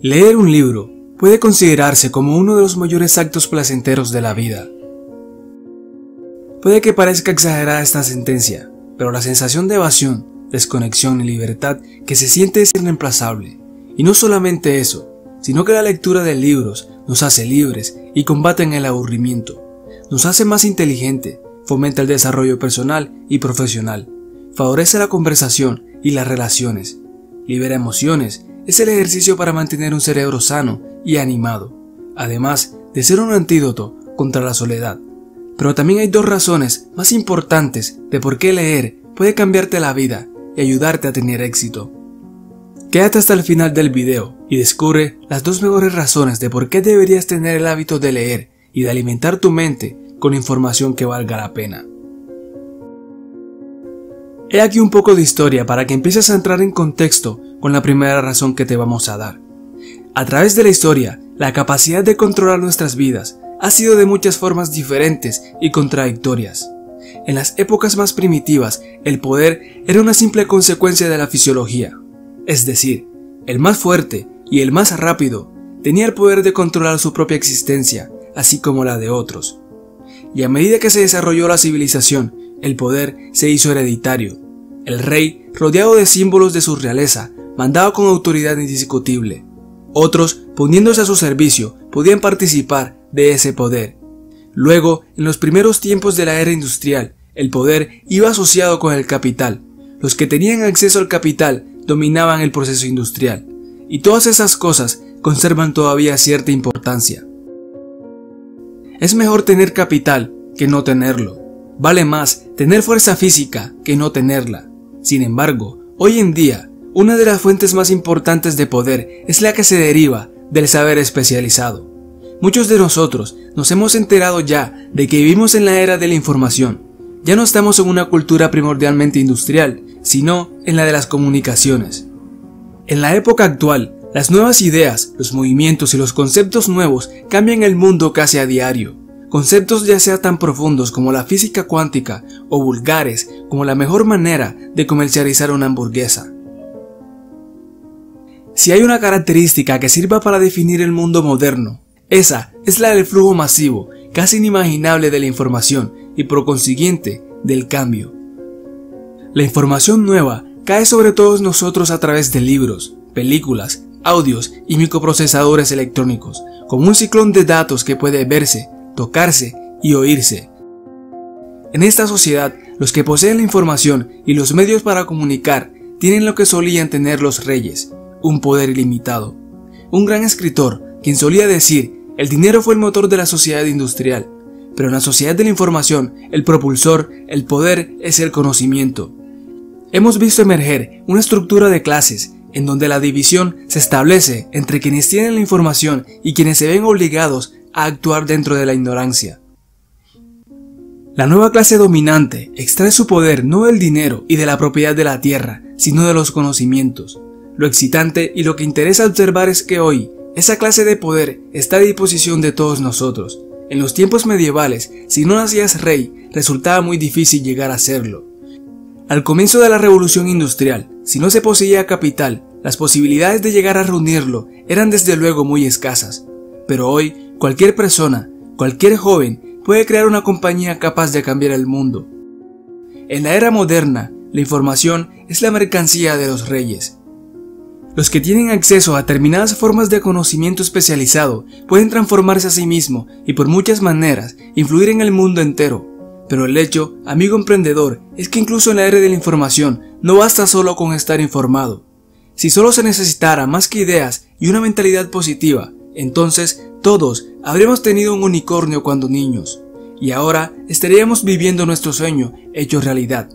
Leer un libro puede considerarse como uno de los mayores actos placenteros de la vida. Puede que parezca exagerada esta sentencia, pero la sensación de evasión, desconexión y libertad que se siente es irreemplazable. Y no solamente eso, sino que la lectura de libros nos hace libres y combaten el aburrimiento. Nos hace más inteligente, fomenta el desarrollo personal y profesional, favorece la conversación y las relaciones, libera emociones. Es el ejercicio para mantener un cerebro sano y animado, además de ser un antídoto contra la soledad. Pero también hay dos razones más importantes de por qué leer puede cambiarte la vida y ayudarte a tener éxito. Quédate hasta el final del video y descubre las dos mejores razones de por qué deberías tener el hábito de leer y de alimentar tu mente con información que valga la pena. He aquí un poco de historia para que empieces a entrar en contexto con la primera razón que te vamos a dar. A través de la historia, la capacidad de controlar nuestras vidas ha sido de muchas formas diferentes y contradictorias. En las épocas más primitivas, el poder era una simple consecuencia de la fisiología. Es decir, el más fuerte y el más rápido tenía el poder de controlar su propia existencia, así como la de otros. Y a medida que se desarrolló la civilización, el poder se hizo hereditario. El rey, rodeado de símbolos de su realeza, mandaba con autoridad indiscutible. Otros, poniéndose a su servicio, podían participar de ese poder. Luego, en los primeros tiempos de la era industrial, el poder iba asociado con el capital. Los que tenían acceso al capital dominaban el proceso industrial. Y todas esas cosas conservan todavía cierta importancia. Es mejor tener capital que no tenerlo. Vale más tener fuerza física que no tenerla. Sin embargo, hoy en día, una de las fuentes más importantes de poder es la que se deriva del saber especializado. Muchos de nosotros nos hemos enterado ya de que vivimos en la era de la información. Ya no estamos en una cultura primordialmente industrial, sino en la de las comunicaciones. En la época actual, las nuevas ideas, los movimientos y los conceptos nuevos cambian el mundo casi a diario. Conceptos ya sea tan profundos como la física cuántica o vulgares como la mejor manera de comercializar una hamburguesa. Si hay una característica que sirva para definir el mundo moderno, esa es la del flujo masivo, casi inimaginable de la información y por consiguiente del cambio. La información nueva cae sobre todos nosotros a través de libros, películas, audios y microprocesadores electrónicos, como un ciclón de datos que puede verse, tocarse y oírse. En esta sociedad, los que poseen la información y los medios para comunicar tienen lo que solían tener los reyes, un poder ilimitado. Un gran escritor, quien solía decir, el dinero fue el motor de la sociedad industrial, pero en la sociedad de la información, el propulsor, el poder es el conocimiento. Hemos visto emerger una estructura de clases, en donde la división se establece entre quienes tienen la información y quienes se ven obligados a actuar dentro de la ignorancia. La nueva clase dominante extrae su poder no del dinero y de la propiedad de la tierra, sino de los conocimientos. Lo excitante y lo que interesa observar es que hoy, esa clase de poder está a disposición de todos nosotros. En los tiempos medievales, si no nacías rey, resultaba muy difícil llegar a serlo. Al comienzo de la revolución industrial, si no se poseía capital, las posibilidades de llegar a reunirlo eran desde luego muy escasas. Pero hoy, cualquier persona, cualquier joven, puede crear una compañía capaz de cambiar el mundo. En la era moderna, la información es la mercancía de los reyes. Los que tienen acceso a determinadas formas de conocimiento especializado pueden transformarse a sí mismos y por muchas maneras influir en el mundo entero. Pero el hecho, amigo emprendedor, es que incluso en la era de la información no basta solo con estar informado. Si solo se necesitara más que ideas y una mentalidad positiva, entonces todos habríamos tenido un unicornio cuando niños, y ahora estaríamos viviendo nuestro sueño hecho realidad.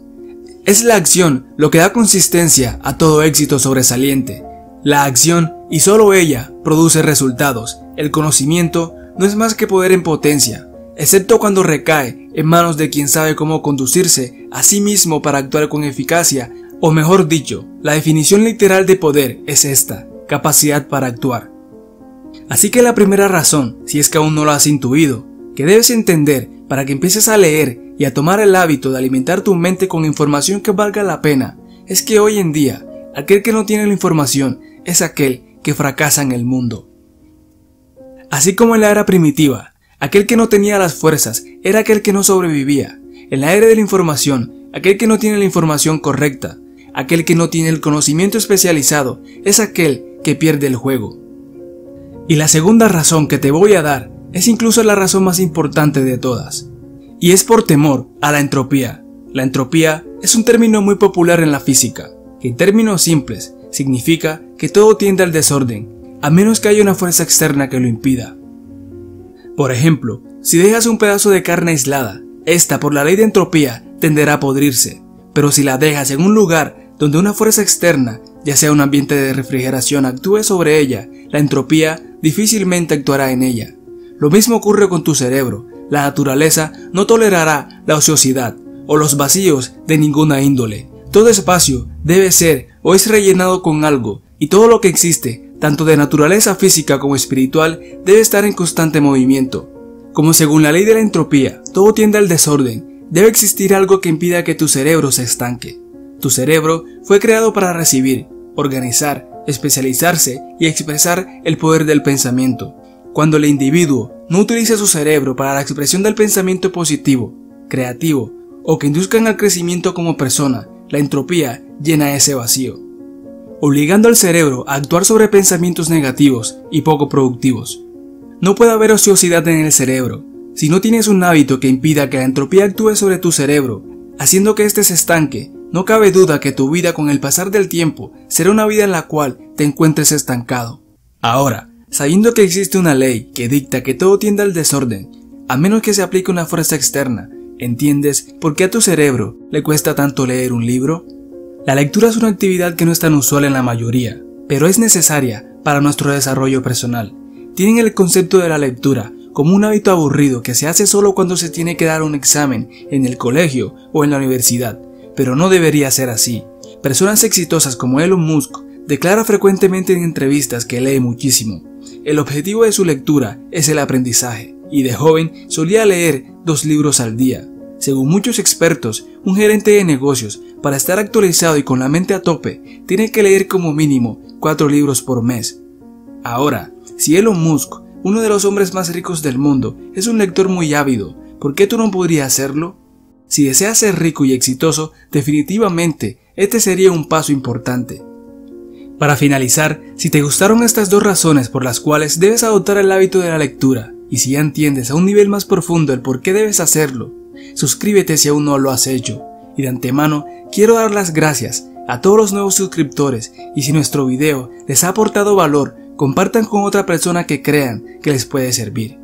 Es la acción lo que da consistencia a todo éxito sobresaliente. La acción, y solo ella, produce resultados. El conocimiento no es más que poder en potencia, excepto cuando recae en manos de quien sabe cómo conducirse a sí mismo para actuar con eficacia, o mejor dicho, la definición literal de poder es esta: capacidad para actuar. Así que la primera razón, si es que aún no lo has intuido, que debes entender para que empieces a leer y a tomar el hábito de alimentar tu mente con información que valga la pena, es que hoy en día, aquel que no tiene la información es aquel que fracasa en el mundo. Así como en la era primitiva, aquel que no tenía las fuerzas era aquel que no sobrevivía. En la era de la información, aquel que no tiene la información correcta, aquel que no tiene el conocimiento especializado, es aquel que pierde el juego. Y la segunda razón que te voy a dar es incluso la razón más importante de todas, y es por temor a la entropía. La entropía es un término muy popular en la física, que en términos simples significa que todo tiende al desorden, a menos que haya una fuerza externa que lo impida. Por ejemplo, si dejas un pedazo de carne aislada, esta por la ley de entropía tenderá a podrirse, pero si la dejas en un lugar donde una fuerza externa, ya sea un ambiente de refrigeración, actúe sobre ella, la entropía difícilmente actuará en ella. Lo mismo ocurre con tu cerebro. La naturaleza no tolerará la ociosidad o los vacíos de ninguna índole. Todo espacio debe ser o es rellenado con algo, y todo lo que existe, tanto de naturaleza física como espiritual, debe estar en constante movimiento. Como según la ley de la entropía, todo tiende al desorden, debe existir algo que impida que tu cerebro se estanque. Tu cerebro fue creado para recibir, organizar, especializarse y expresar el poder del pensamiento. Cuando el individuo no utiliza su cerebro para la expresión del pensamiento positivo, creativo o que induzcan al crecimiento como persona, la entropía llena ese vacío, obligando al cerebro a actuar sobre pensamientos negativos y poco productivos. No puede haber ociosidad en el cerebro si no tienes un hábito que impida que la entropía actúe sobre tu cerebro, haciendo que éste se estanque. No cabe duda que tu vida con el pasar del tiempo será una vida en la cual te encuentres estancado. Ahora, sabiendo que existe una ley que dicta que todo tiende al desorden, a menos que se aplique una fuerza externa, ¿entiendes por qué a tu cerebro le cuesta tanto leer un libro? La lectura es una actividad que no es tan usual en la mayoría, pero es necesaria para nuestro desarrollo personal. Tienen el concepto de la lectura como un hábito aburrido que se hace solo cuando se tiene que dar un examen en el colegio o en la universidad, pero no debería ser así. Personas exitosas como Elon Musk declara frecuentemente en entrevistas que lee muchísimo. El objetivo de su lectura es el aprendizaje, y de joven solía leer 2 libros al día. Según muchos expertos, un gerente de negocios, para estar actualizado y con la mente a tope, tiene que leer como mínimo 4 libros por mes. Ahora, si Elon Musk, uno de los hombres más ricos del mundo, es un lector muy ávido, ¿por qué tú no podrías hacerlo? Si deseas ser rico y exitoso, definitivamente este sería un paso importante. Para finalizar, si te gustaron estas 2 razones por las cuales debes adoptar el hábito de la lectura, y si ya entiendes a un nivel más profundo el por qué debes hacerlo, suscríbete si aún no lo has hecho. Y de antemano, quiero dar las gracias a todos los nuevos suscriptores, y si nuestro video les ha aportado valor, compartan con otra persona que crean que les puede servir.